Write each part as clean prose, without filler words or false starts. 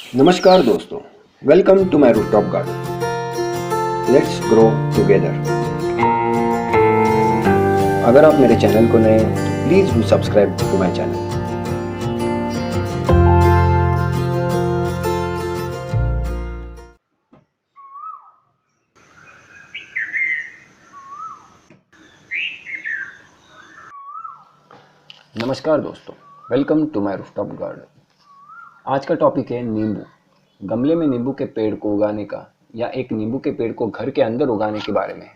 नमस्कार दोस्तों, welcome to my rooftop garden. Let's grow together. अगर आप मेरे चैनल को नए हो तो please do subscribe to my channel. नमस्कार दोस्तों, welcome to my rooftop garden. आज का टॉपिक है नींबू। गमले में नींबू के पेड़ को उगाने का या एक नींबू के पेड़ को घर के अंदर उगाने के बारे में,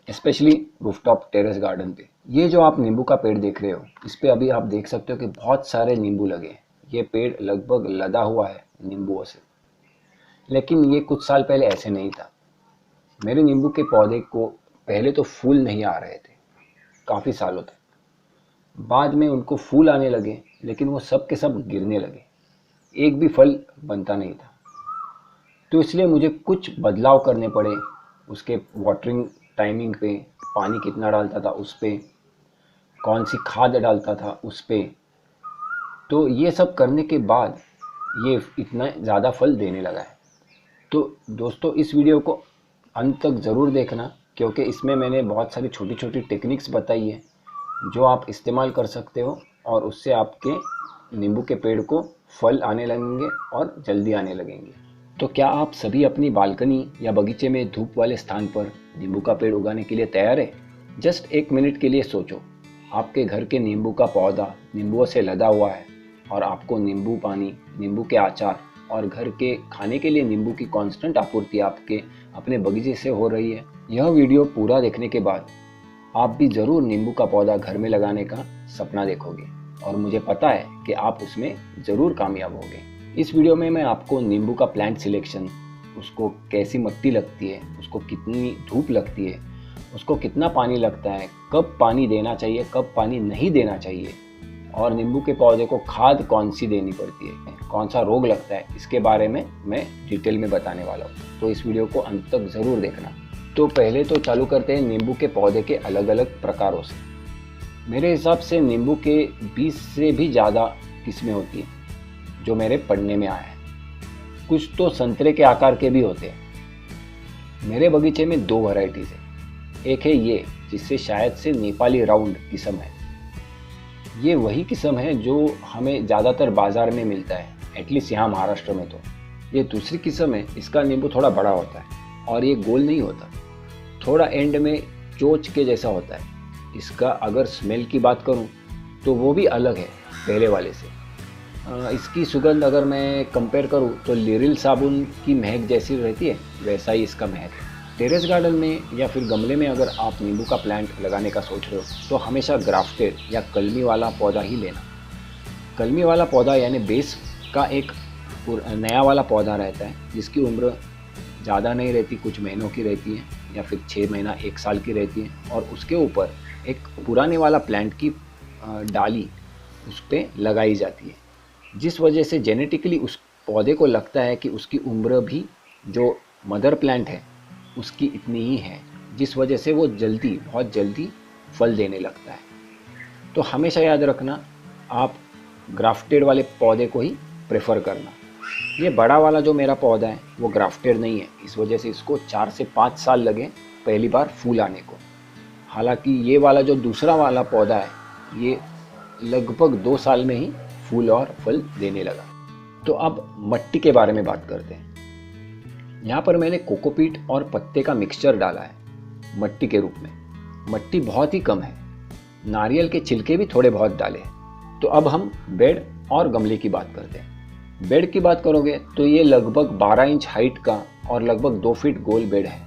स्पेशली रूफटॉप टेरेस गार्डन पे। ये जो आप नींबू का पेड़ देख रहे हो, इस पे अभी आप देख सकते हो कि बहुत सारे नींबू लगे हैं। ये पेड़ लगभग लदा हुआ है नींबुओं से, लेकिन ये कुछ साल पहले ऐसे नहीं था। मेरे नींबू के पौधे को पहले तो फूल नहीं आ रहे थे काफ़ी सालों तक। बाद में उनको फूल आने लगे, लेकिन वो सब के सब गिरने लगे, एक भी फल बनता नहीं था। तो इसलिए मुझे कुछ बदलाव करने पड़े। उसके वाटरिंग टाइमिंग पे, पानी कितना डालता था उस पे, कौन सी खाद डालता था उस पे। तो ये सब करने के बाद ये इतना ज़्यादा फल देने लगा है। तो दोस्तों, इस वीडियो को अंत तक ज़रूर देखना, क्योंकि इसमें मैंने बहुत सारी छोटी छोटी टेक्निक्स बताई है जो आप इस्तेमाल कर सकते हो, और उससे आपके नींबू के पेड़ को फल आने लगेंगे और जल्दी आने लगेंगे। तो क्या आप सभी अपनी बालकनी या बगीचे में धूप वाले स्थान पर नींबू का पेड़ उगाने के लिए तैयार है? जस्ट एक मिनट के लिए सोचो। आपके घर के नींबू का पौधा नींबुओं से लदा हुआ है, और आपको नींबू पानी, नींबू के अचार और घर के खाने के लिए नींबू की कांस्टेंट आपूर्ति आपके अपने बगीचे से हो रही है। यह वीडियो पूरा देखने के बाद आप भी ज़रूर नींबू का पौधा घर में लगाने का सपना देखोगे, और मुझे पता है कि आप उसमें ज़रूर कामयाब होगे। इस वीडियो में मैं आपको नींबू का प्लांट सिलेक्शन, उसको कैसी मिट्टी लगती है, उसको कितनी धूप लगती है, उसको कितना पानी लगता है, कब पानी देना चाहिए, कब पानी नहीं देना चाहिए, और नींबू के पौधे को खाद कौन सी देनी पड़ती है, कौन सा रोग लगता है, इसके बारे में मैं डिटेल में बताने वाला हूँ। तो इस वीडियो को अंत तक ज़रूर देखना। तो पहले तो चालू करते हैं नींबू के पौधे के अलग अलग प्रकारों से। मेरे हिसाब से नींबू के 20 से भी ज़्यादा किस्में होती हैं जो मेरे पढ़ने में आया है। कुछ तो संतरे के आकार के भी होते हैं। मेरे बगीचे में 2 वैरायटीज़ है। एक है ये, जिससे शायद से नेपाली राउंड किस्म है। ये वही किस्म है जो हमें ज़्यादातर बाज़ार में मिलता है, एटलीस्ट यहाँ महाराष्ट्र में। तो ये दूसरी किस्म है। इसका नींबू थोड़ा बड़ा होता है और ये गोल नहीं होता, थोड़ा एंड में चोंच के जैसा होता है। इसका अगर स्मेल की बात करूं तो वो भी अलग है पहले वाले से। इसकी सुगंध अगर मैं कंपेयर करूं तो लिरिल साबुन की महक जैसी रहती है, वैसा ही इसका महक है। टेरेस गार्डन में या फिर गमले में अगर आप नींबू का प्लांट लगाने का सोच रहे हो तो हमेशा ग्राफ्टेड या कलमी वाला पौधा ही लेना। कलमी वाला पौधा यानी बेस का एक नया वाला पौधा रहता है, जिसकी उम्र ज़्यादा नहीं रहती, कुछ महीनों की रहती है, या फिर 6 महीना 1 साल की रहती है, और उसके ऊपर एक पुराने वाला प्लांट की डाली उस पर लगाई जाती है, जिस वजह से जेनेटिकली उस पौधे को लगता है कि उसकी उम्र भी जो मदर प्लांट है उसकी इतनी ही है, जिस वजह से वो बहुत जल्दी फल देने लगता है। तो हमेशा याद रखना, आप ग्राफ्टेड वाले पौधे को ही प्रेफर करना। ये बड़ा वाला जो मेरा पौधा है वो ग्राफ्टेड नहीं है, इस वजह से इसको 4 से 5 साल लगे पहली बार फूल आने को। हालांकि ये वाला जो दूसरा वाला पौधा है ये लगभग 2 साल में ही फूल और फल देने लगा। तो अब मिट्टी के बारे में बात करते हैं। यहाँ पर मैंने कोकोपीट और पत्ते का मिक्सचर डाला है मिट्टी के रूप में। मिट्टी बहुत ही कम है, नारियल के छिलके भी थोड़े बहुत डाले हैं। तो अब हम बेड और गमले की बात करते हैं। बेड की बात करोगे तो ये लगभग 12 इंच हाइट का और लगभग 2 फीट गोल बेड है।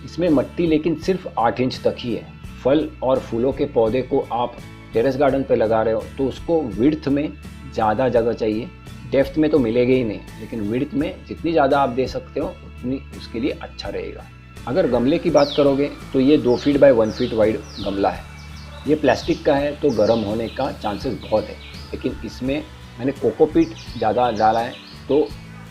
इसमें मिट्टी लेकिन सिर्फ 8 इंच तक ही है। फल और फूलों के पौधे को आप टेरेस गार्डन पे लगा रहे हो तो उसको विड्थ में ज़्यादा जगह चाहिए। डेप्थ में तो मिलेगा ही नहीं, लेकिन विड्थ में जितनी ज़्यादा आप दे सकते हो उतनी उसके लिए अच्छा रहेगा। अगर गमले की बात करोगे तो ये 2 फीट बाय 1 फीट वाइड गमला है। ये प्लास्टिक का है तो गर्म होने का चांसेस बहुत है, लेकिन इसमें मैंने कोकोपीट ज़्यादा डाला है तो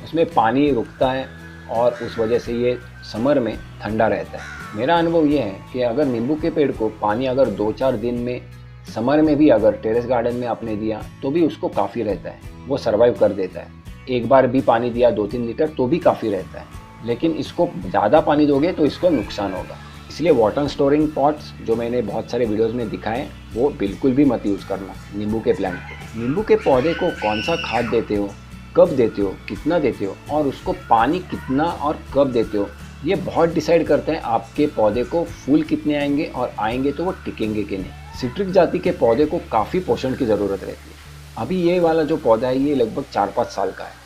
उसमें पानी रुकता है और उस वजह से ये समर में ठंडा रहता है। मेरा अनुभव ये है कि अगर नींबू के पेड़ को पानी अगर 2-4 दिन में समर में भी अगर टेरेस गार्डन में आपने दिया तो भी उसको काफ़ी रहता है, वो सर्वाइव कर देता है। एक बार भी पानी दिया 2-3 लीटर तो भी काफ़ी रहता है, लेकिन इसको ज़्यादा पानी दोगे तो इसको नुकसान होगा। इसलिए वाटर स्टोरिंग पॉट्स जो मैंने बहुत सारे वीडियोस में दिखाए वो बिल्कुल भी मत यूज़ करना नींबू के प्लांट पे। नींबू के पौधे को कौन सा खाद देते हो, कब देते हो, कितना देते हो और उसको पानी कितना और कब देते हो, ये बहुत डिसाइड करते हैं आपके पौधे को फूल कितने आएंगे और आएंगे तो वो टिकेंगे कि नहीं। सिट्रिक जाति के पौधे को काफ़ी पोषण की ज़रूरत रहती है। अभी ये वाला जो पौधा है ये लगभग 4-5 साल का है।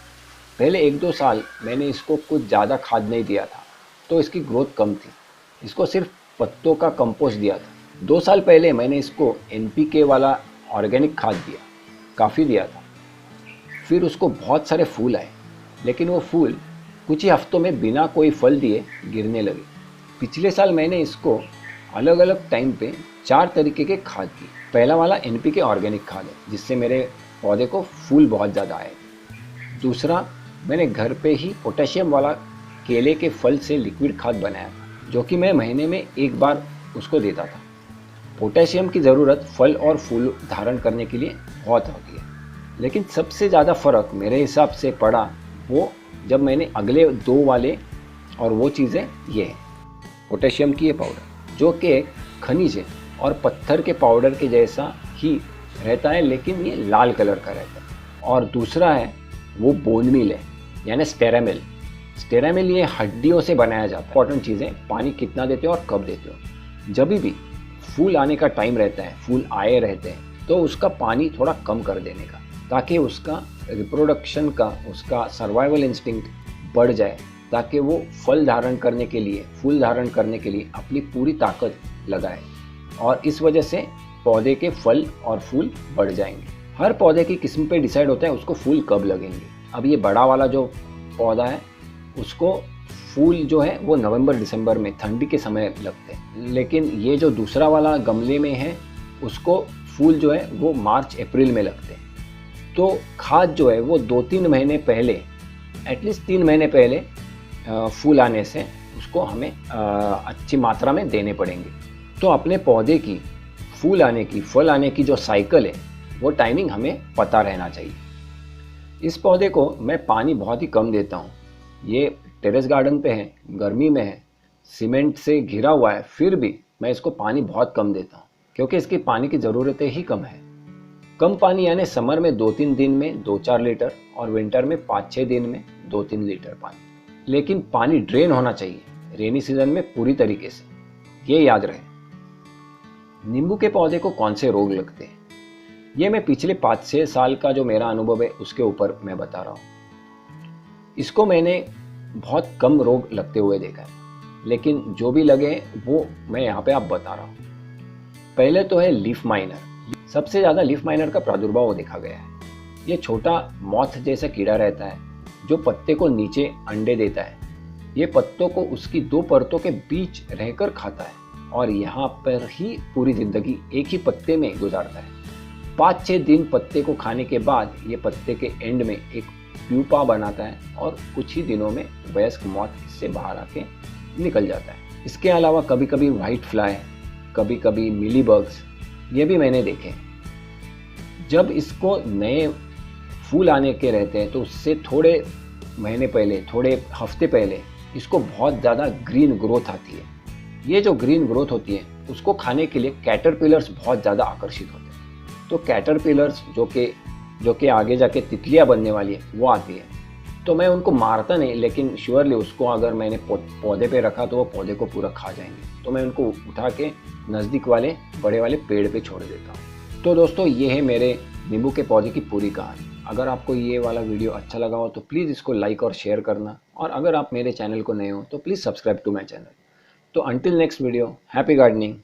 पहले 1-2 साल मैंने इसको कुछ ज़्यादा खाद नहीं दिया था तो इसकी ग्रोथ कम थी। इसको सिर्फ पत्तों का कंपोस्ट दिया था। 2 साल पहले मैंने इसको NPK वाला ऑर्गेनिक खाद दिया, काफ़ी दिया था। फिर उसको बहुत सारे फूल आए, लेकिन वो फूल कुछ ही हफ्तों में बिना कोई फल दिए गिरने लगे। पिछले साल मैंने इसको अलग अलग टाइम पे 4 तरीके के खाद दिए। पहला वाला NPK ऑर्गेनिक खाद है जिससे मेरे पौधे को फूल बहुत ज़्यादा आए। दूसरा, मैंने घर पे ही पोटेशियम वाला केले के फल से लिक्विड खाद बनाया था, जो कि मैं महीने में 1 बार उसको देता था। पोटेशियम की ज़रूरत फल और फूल धारण करने के लिए बहुत होती है, लेकिन सबसे ज़्यादा फ़र्क मेरे हिसाब से पड़ा वो जब मैंने अगले 2 वाले, और वो चीज़ें ये है। पोटेशियम की ये पाउडर जो कि खनिज है और पत्थर के पाउडर के जैसा ही रहता है, लेकिन ये लाल कलर का रहता है। और दूसरा है वो बोन मील है, यानी स्टेरामिल। स्टेरामिल ये हड्डियों से बनाया जाता है। इंपॉर्टेंट चीज़ें, पानी कितना देते हो और कब देते हो। जब भी फूल आने का टाइम रहता है, फूल आए रहते हैं, तो उसका पानी थोड़ा कम कर देने का, ताकि उसका रिप्रोडक्शन का, उसका सर्वाइवल इंस्टिंक्ट बढ़ जाए, ताकि वो फल धारण करने के लिए, फूल धारण करने के लिए अपनी पूरी ताकत लगाए, और इस वजह से पौधे के फल और फूल बढ़ जाएंगे। हर पौधे की किस्म पे डिसाइड होता है उसको फूल कब लगेंगे। अब ये बड़ा वाला जो पौधा है उसको फूल जो है वो नवंबर-दिसंबर में ठंडी के समय लगते हैं, लेकिन ये जो दूसरा वाला गमले में है उसको फूल जो है वो मार्च-अप्रैल में लगते हैं। तो खाद जो है वो 2-3 महीने पहले, एटलीस्ट 3 महीने पहले फूल आने से उसको हमें अच्छी मात्रा में देने पड़ेंगे। तो अपने पौधे की फूल आने की, फल आने की जो साइकिल है वो टाइमिंग हमें पता रहना चाहिए। इस पौधे को मैं पानी बहुत ही कम देता हूँ। ये टेरेस गार्डन पे है, गर्मी में है, सीमेंट से घिरा हुआ है, फिर भी मैं इसको पानी बहुत कम देता हूँ क्योंकि इसकी पानी की ज़रूरतें ही कम है। कम पानी यानी समर में 2-3 दिन में 2-4 लीटर और विंटर में 5-6 दिन में 2-3 लीटर पानी। लेकिन पानी ड्रेन होना चाहिए रेनी सीजन में पूरी तरीके से, ये याद रहे। नींबू के पौधे को कौन से रोग लगते हैं, ये मैं पिछले 5-6 साल का जो मेरा अनुभव है उसके ऊपर मैं बता रहा हूँ। इसको मैंने बहुत कम रोग लगते हुए देखा है, लेकिन जो भी लगे वो मैं यहाँ पे आप बता रहा हूँ। पहले तो है लीफ माइनर। सबसे ज़्यादा लीफ माइनर का प्रादुर्भाव देखा गया है। ये छोटा मॉथ जैसा कीड़ा रहता है जो पत्ते को नीचे अंडे देता है। ये पत्तों को उसकी 2 परतों के बीच रहकर खाता है और यहाँ पर ही पूरी जिंदगी एक ही पत्ते में गुजारता है। 5-6 दिन पत्ते को खाने के बाद ये पत्ते के एंड में एक प्यूपा बनाता है और कुछ ही दिनों में वयस्क मॉथ इससे बाहर आके निकल जाता है। इसके अलावा कभी कभी व्हाइट फ्लाई, कभी कभी मिली बग्स, ये भी मैंने देखे। जब इसको नए फूल आने के रहते हैं तो उससे थोड़े महीने पहले, थोड़े हफ्ते पहले इसको बहुत ज़्यादा ग्रीन ग्रोथ आती है। ये जो ग्रीन ग्रोथ होती है उसको खाने के लिए कैटरपिलर्स बहुत ज़्यादा आकर्षित होते हैं। तो कैटरपिलर्स जो कि आगे जाके तितलियाँ बनने वाली है वो आती है। तो मैं उनको मारता नहीं, लेकिन श्योरली उसको अगर मैंने पौधे पे रखा तो वो पौधे को पूरा खा जाएंगे। तो मैं उनको उठा के नज़दीक वाले बड़े वाले पेड़ पे छोड़ देता हूँ। तो दोस्तों ये है मेरे नींबू के पौधे की पूरी कहानी। अगर आपको ये वाला वीडियो अच्छा लगा हो तो प्लीज़ इसको लाइक और शेयर करना, और अगर आप मेरे चैनल को नए हो तो please subscribe to my channel. तो until next video, happy gardening.